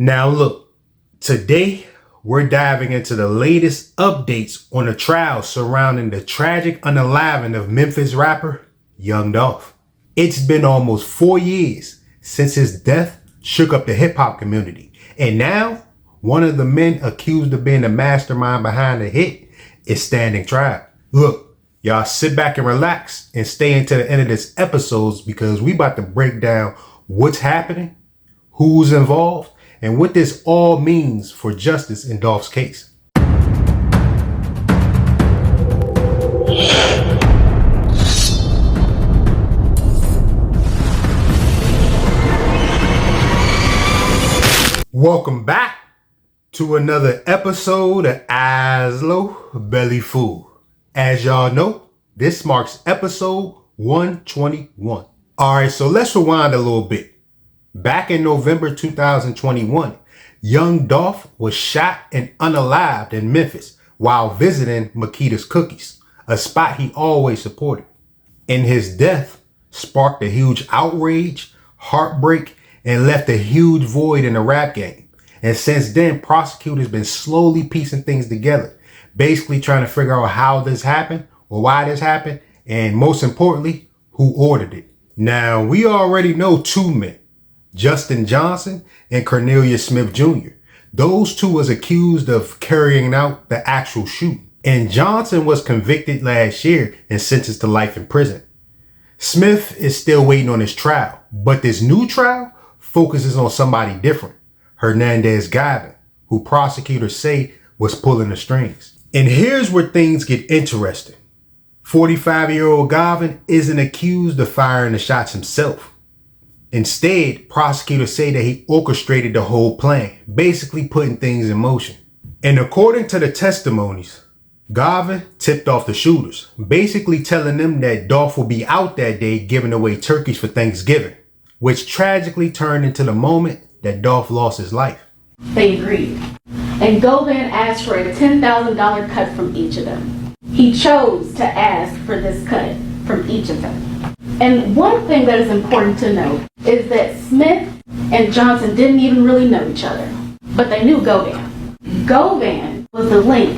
Now look, today we're diving into the latest updates on the trial surrounding the tragic unaliving of Memphis rapper Young Dolph. It's been almost 4 years since his death shook up the hip hop community. And now, one of the men accused of being the mastermind behind the hit is standing trial. Look, y'all sit back and relax and stay until the end of this episode because we about to break down what's happening, who's involved, and what this all means for justice in Dolph's case. Welcome back to another episode of Eyes Low, Belly Full. As y'all know, this marks episode 121. Alright, so let's rewind a little bit. Back in November 2021, Young Dolph was shot and unalived in Memphis while visiting Makita's Cookies, a spot he always supported. And his death sparked a huge outrage, heartbreak, and left a huge void in the rap game. And since then, prosecutors been slowly piecing things together, basically trying to figure out how this happened or why this happened, and most importantly, who ordered it. Now, we already know two men, Justin Johnson and Cornelius Smith Jr. Those two was accused of carrying out the actual shooting. And Johnson was convicted last year and sentenced to life in prison. Smith is still waiting on his trial, but this new trial focuses on somebody different, Hernandez Govan, who prosecutors say was pulling the strings. And here's where things get interesting. 45-year-old Govan isn't accused of firing the shots himself. Instead, prosecutors say that he orchestrated the whole plan, basically putting things in motion. And according to the testimonies, Govan tipped off the shooters, basically telling them that Dolph will be out that day giving away turkeys for Thanksgiving, which tragically turned into the moment that Dolph lost his life. They agreed, and Govan asked for a $10,000 cut from each of them. He chose to ask for this cut from each of them. And one thing that is important to note is that Smith and Johnson didn't even really know each other, but they knew Govan. Govan was the link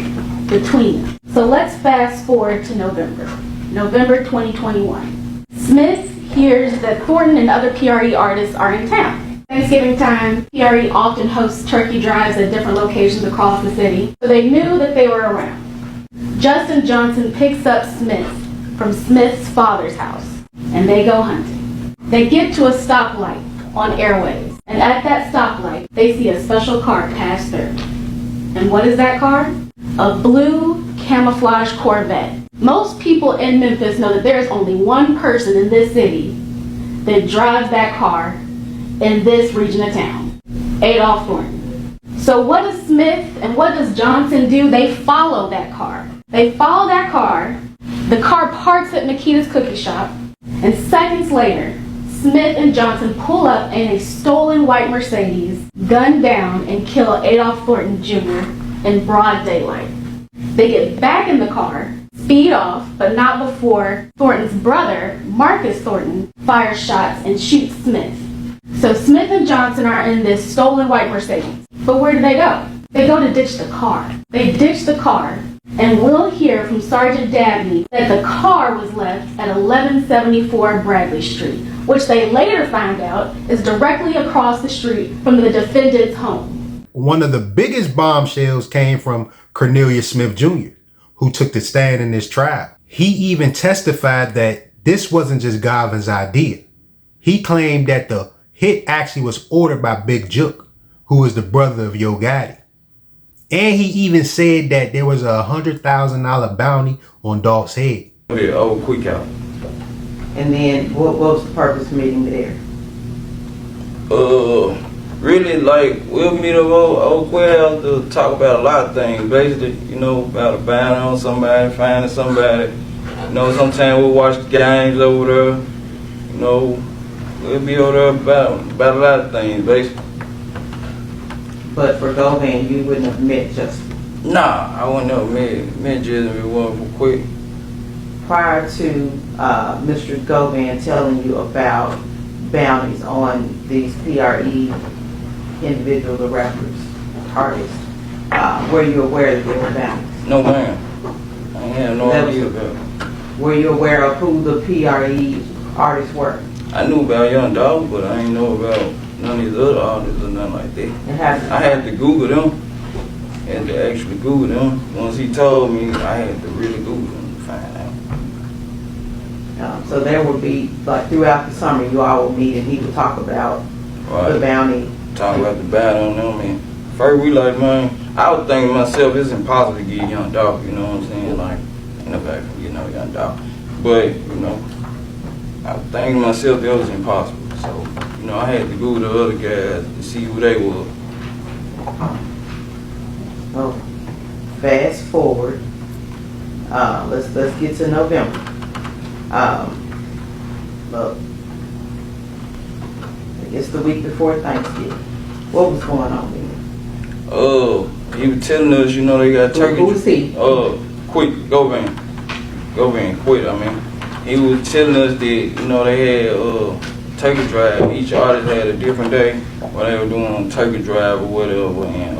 between them. So let's fast forward to November 2021. Smith hears that Thornton and other PRE artists are in town. Thanksgiving time, PRE often hosts turkey drives at different locations across the city, so they knew that they were around. Justin Johnson picks up Smith from Smith's father's house, and they go hunting. They get to a stoplight on Airways, and at that stoplight, they see a special car pass through. And what is that car? A blue camouflage Corvette. Most people in Memphis know that there is only one person in this city that drives that car in this region of town, Adolph Thornton. So what does Smith and what does Johnson do? They follow that car. They follow that car. The car parks at Makita's Cookie Shop, and seconds later, Smith and Johnson pull up in a stolen white Mercedes, gun down, and kill Adolph Thornton Jr. in broad daylight. They get back in the car, speed off, but not before Thornton's brother, Marcus Thornton, fires shots and shoots Smith. So Smith and Johnson are in this stolen white Mercedes. But where do they go? They go to ditch the car. They ditch the car, and we'll hear from Sergeant Dabney that the car was left at 1174 Bradley Street, which they later found out is directly across the street from the defendant's home. One of the biggest bombshells came from Cornelius Smith Jr., who took the stand in this trial. He even testified that this wasn't just Govan's idea. He claimed that the hit actually was ordered by Big Jook, who is the brother of Yo Gotti. And he even said that there was a $100,000 bounty on Dolph's head. Quick out. And then what was the purpose of meeting there? Really, like, we'll meet up over Quail to talk about a lot of things. Basically, about a bounty on somebody, finding somebody. Sometimes we'll watch the games over there. We'll be over there about a lot of things, basically. But for Govan, you wouldn't have met Justin? Nah, I wouldn't have met Justin if it wasn't for Quick. Prior to Mr. Govan telling you about bounties on these PRE individuals, the rappers, artists, were you aware that they were bounties? No, ma'am. I ain't have no idea about it. Were you aware of who the PRE artists were? I knew about Young Dolph, but I ain't know about none of these other artists or nothing like that. I had to Google them. And to actually Google them. Once he told me, I had to really Google them to find out. So there would be, like throughout the summer, you all would meet and he would talk about the bounty. Talk about the bounty on them. And first we like, man, I was thinking to myself, it's impossible to get Young Dolph, you know what I'm saying? Like, ain't nobody can get no Young Dolph. But, you know, I was thinking to myself that was impossible. So, you know, I had to Google the other guys to see who they were. Well, fast forward. Let's get to November. Look, it's the week before Thanksgiving. What was going on then? He was telling us, you know, they got turkey. Who was he? Govan quit. I mean, he was telling us that, you know, they had turkey drive. Each artist had a different day where they were doing turkey drive or whatever, and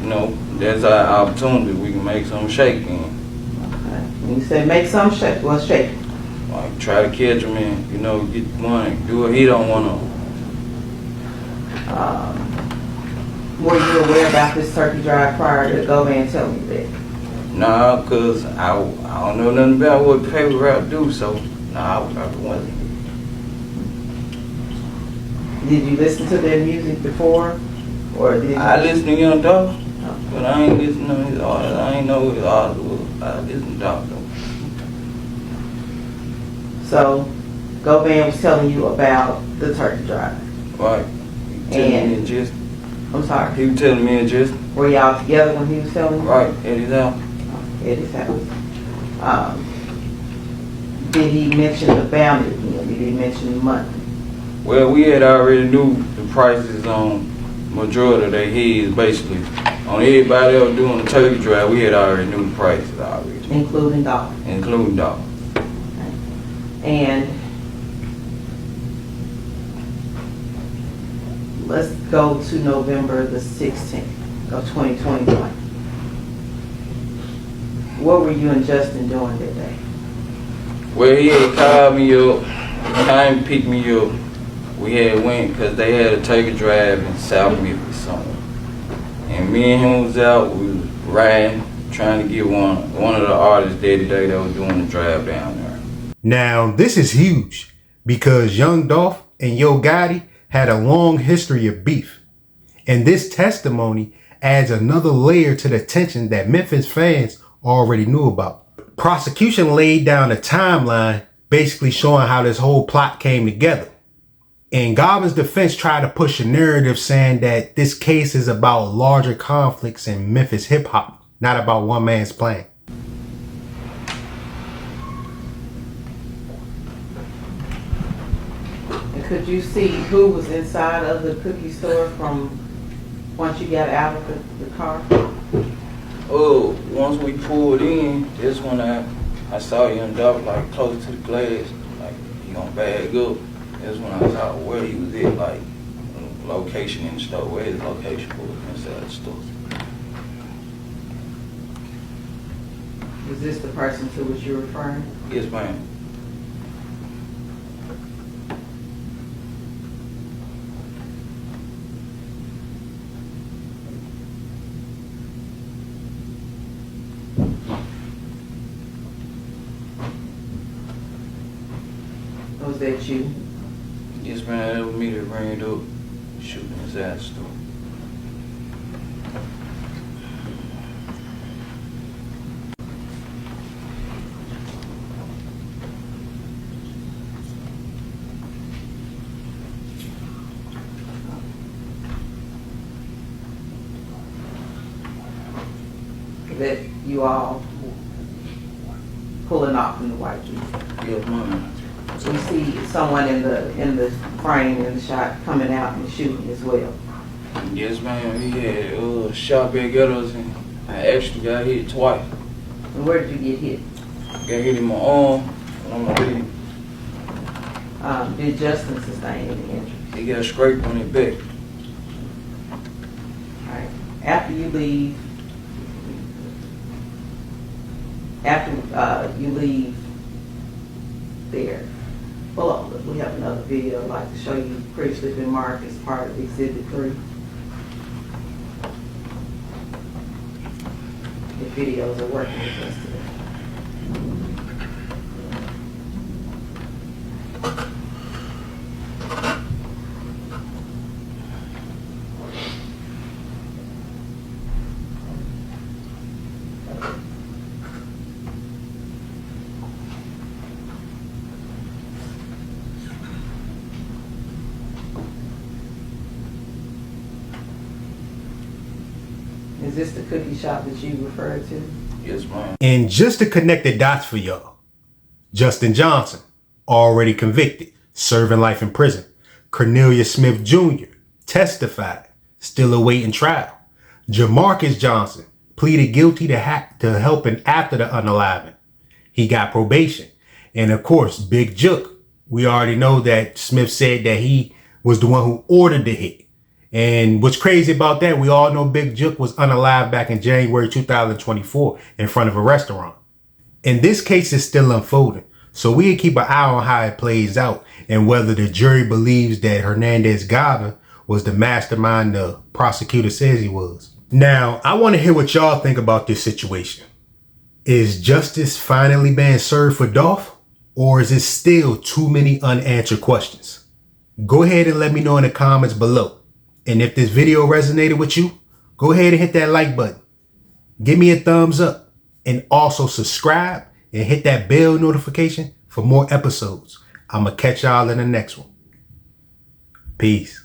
you know, that's our opportunity. We can make some shake in. Okay. You said make some shake. What's shaking? Like try to catch him and, you know, get the money. Do what he don't want to. Were you aware about this turkey drive prior to Govan telling you that? Nah, cause I don't know nothing about what paper route do. So nah, I probably wasn't. Did you listen to their music before, or did you? I listened to Young Dolph, but I ain't listening to his artist. I ain't know who his artist was. I listened to Dolph though. So, Govan was telling you about the turkey drive. Right. He telling me a gist. I'm sorry. He was telling me a gist. Were y'all together when he was telling you? Right. At his house. At his house. Did he mention the bounty again? Did he mention the money? Well, we had already knew the prices on majority of their heads, basically. On everybody else doing the turkey drive, we had already knew the prices already. Including Dolph. Including Dolph. And let's go to November the 16th of 2021. What were you and Justin doing that day? Well, he had called me up, came and picked me up. We had went because they had a turkey drive in South Memphis somewhere. And me and him was out, we was riding, trying to get one of the artists there today that was doing the drive down there. Now, this is huge because Young Dolph and Yo Gotti had a long history of beef. And this testimony adds another layer to the tension that Memphis fans already knew about. Prosecution laid down a timeline basically showing how this whole plot came together. And Govan's defense tried to push a narrative saying that this case is about larger conflicts in Memphis hip hop, not about one man's plan. And could you see who was inside of the cookie store from once you got out of the car? Once we pulled in, that's when I saw Young Dolph like close to the glass, like he gonna bag up. That's when I saw where he was at, like location in the store, where his location was inside the store. Was this the person to which you're referring? Yes, ma'am. Was that you? Yes, man, that was me that ran up, shooting inside the store. That you all pulling off in the white Jeep. Yes, ma'am. We see someone in the frame in the shot coming out and shooting as well. Yes, ma'am. He had shot back at us, and I actually got hit twice. And where did you get hit? Got hit in my arm and on my leg. Did Justin sustain any injuries? He got scraped on his back. you leave, there. Hold on, look, we have another video I'd like to show you, previously been marked as part of Exhibit 3. The videos are working with us today. Is this the cookie shop that you referred to? Yes, ma'am. And just to connect the dots for y'all, Justin Johnson, already convicted, serving life in prison. Cornelius Smith Jr. testified, still awaiting trial. Jamarcus Johnson pleaded guilty to helping after the unaliving. He got probation. And of course, Big Jook. We already know that Smith said that he was the one who ordered the hit. And what's crazy about that, we all know Big Jook was unalived back in January 2024 in front of a restaurant. And this case is still unfolding, so we can keep an eye on how it plays out and whether the jury believes that Hernandez Govan was the mastermind the prosecutor says he was. Now, I want to hear what y'all think about this situation. Is justice finally being served for Dolph, or is it still too many unanswered questions? Go ahead and let me know in the comments below. And if this video resonated with you, go ahead and hit that like button. Give me a thumbs up and also subscribe and hit that bell notification for more episodes. I'm going to catch y'all in the next one. Peace.